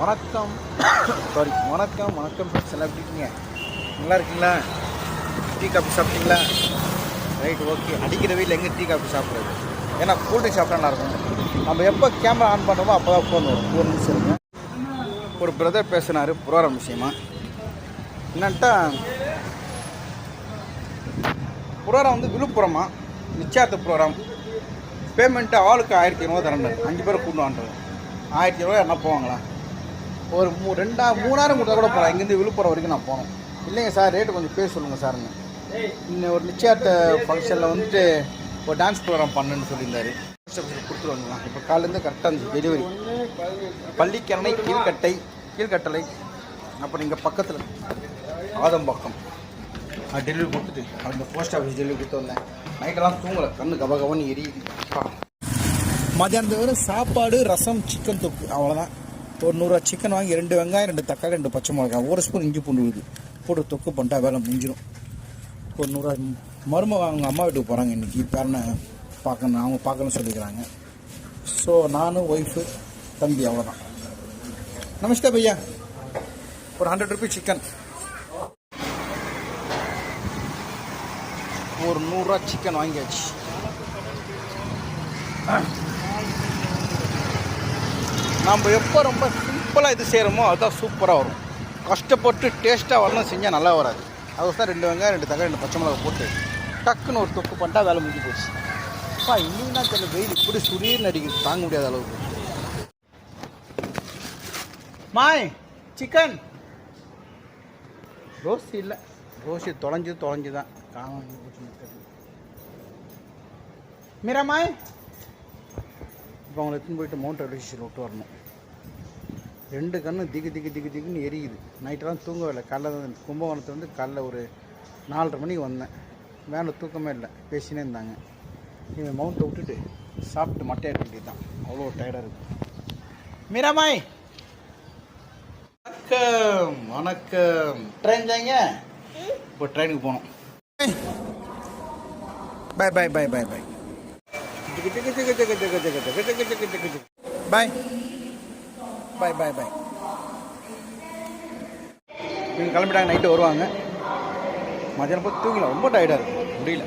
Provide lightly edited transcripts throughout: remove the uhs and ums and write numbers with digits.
வணக்கம் வணக்கம் ஃப்ரெண்ட்ஸ், எல்லாம் எப்படி இருக்கீங்க? நல்லா இருக்கீங்களா? டீ காஃபி சாப்பிட்டீங்களா? Right, okay. அடிக்கிற வீட்டில் எங்கே டீ காஃபி சாப்பிட்றது? ஏன்னா கூல்ட்ரிங்க் சாப்பிட்டா நல்லாயிருக்கும். நம்ம எப்போ கேமரா ஆன் பண்ணுறோமோ அப்போ தான் ஃபோன் வரும். ஒரு நிமிஷம் இருங்க. ஒரு பிரதர் பேசினார் ப்ரோக்ராம் விஷயமா. என்னன்ட்டா ப்ரோக்ராம் வந்து விழுப்புரமா நிச்சயார்த்த ப்ரோக்ராம். பேமெண்ட்டு ஆளுக்கு 1500 தரேன். 5 பேரை கூட்டு வான்றது 1500 என்ன போவாங்களா? ஒரு 3000 கொடுத்தா கூட போகலாம். இங்கேருந்து விழுப்புரம் வரைக்கும் நான் போனோம். இல்லைங்க சார், ரேட்டு கொஞ்சம் பேர் சொல்லுங்கள் சார்ன்னு. இன்னும் ஒரு நிச்சயார்த்த ஃபங்க்ஷனில் வந்துட்டு ஒரு டான்ஸ் ப்ரோக்ராம் பண்ணுன்னு சொல்லியிருந்தாரு. கொடுத்துட்டு வந்துடலாம். இப்போ காலேருந்து கரெக்டாக இருந்துச்சு டெலிவரி. பள்ளிக்கரணை கீழ்கட்டளை அப்புறம் இங்கே பக்கத்தில் ஆதம்பாக்கம் டெலிவரி கொடுத்துட்டு அந்த போஸ்ட் ஆஃபீஸ் டெலிவரி கொடுத்து வந்தேன். நைட்டெல்லாம் தூங்கலை, கண்ணு கபகபன்னு எரியுது. மதியானத்து வரை சாப்பாடு, ரசம், சிக்கன் தொக்கு, அவ்வளோதான். ஒரு 100 சிக்கன் வாங்கி 2 வெங்காயம், 2 தக்காளி, 2 பச்சை மிளகாய், 1 ஸ்பூன் இஞ்சி பூண்டு விழுது போட்டு தொக்கு பண்ணிட்டா வேலை முடிஞ்சிடும். ஒரு 100 மருமக அவங்க அம்மா வீட்டுக்கு போகிறாங்க இன்றைக்கி. பேரனை பார்க்கணும், அவங்க பார்க்கணும்னு சொல்லிக்கிறாங்க. ஸோ நானும் ஒய்ஃபு தம்பி, அவ்வளோதான். நமஸ்தே பையா. ஒரு 100 ரூபீஸ் சிக்கன், ஒரு 100 ரூபா சிக்கன் வாங்கியாச்சு. நம்ம எப்போ ரொம்ப சிம்பிளாக இது செய்கிறோமோ அதுதான் சூப்பராக வரும். கஷ்டப்பட்டு டேஸ்ட்டாக வரணும் செஞ்சால் நல்லா வராது. அது தான் 2 வெங்காயம், 2 தக்காளி, 2 பச்சை மிளகா போட்டு டக்குன்னு ஒரு தொக்கு பண்ணிட்டா வேலை முடிஞ்சு போச்சு. இன்னும் தான் தெரியல, வெயில் இப்படி சுரீர்னு அடிக்குது, தாங்க முடியாத அளவுக்கு. மாய் சிக்கன் ரோஸ்ட் இல்லை, ரோஸ்ட் தொலைஞ்சு தான் காணும். மீரா மாய், இப்போ அவங்களை எடுத்துன்னு போயிட்டு மவுண்ட் எவரெஸ்ட் விட்டு வரணும். 2 கண்ணு திக்குன்னு எரியுது. நைட்டெல்லாம் தூங்கவே இல்லை. காலைல கும்பகோணத்தை வந்து காலைல ஒரு 4:30 மணிக்கு வந்தேன். வேலை தூக்கமே இல்லை, பேசினே இருந்தாங்க. இவன் மவுண்ட்டை விட்டுட்டு சாப்பிட்டு மட்டையாட்ட வேண்டியது தான். அவ்வளோ டயர்டாக இருக்குது. மீராமாய் வணக்கம். ட்ரெயின் ஜாங்க, இப்போ ட்ரெயினுக்கு போகணும். பாய் பாய் பாய் பாய் பாய் பாய் பாய் பாய் பாய். இவங்க கிளம்பிட்டாங்க, நைட்டு வருவாங்க. மதியானம் போய் தூங்கலாம், ரொம்ப டயர்டாக இருக்குது, முடியல.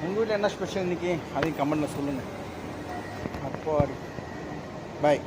உங்கள் வீட்டில் என்ன ஸ்பெஷல் இன்றைக்கி? அதையும் கமெண்ட்டில் சொல்லுங்கள். அப்போ பாய்.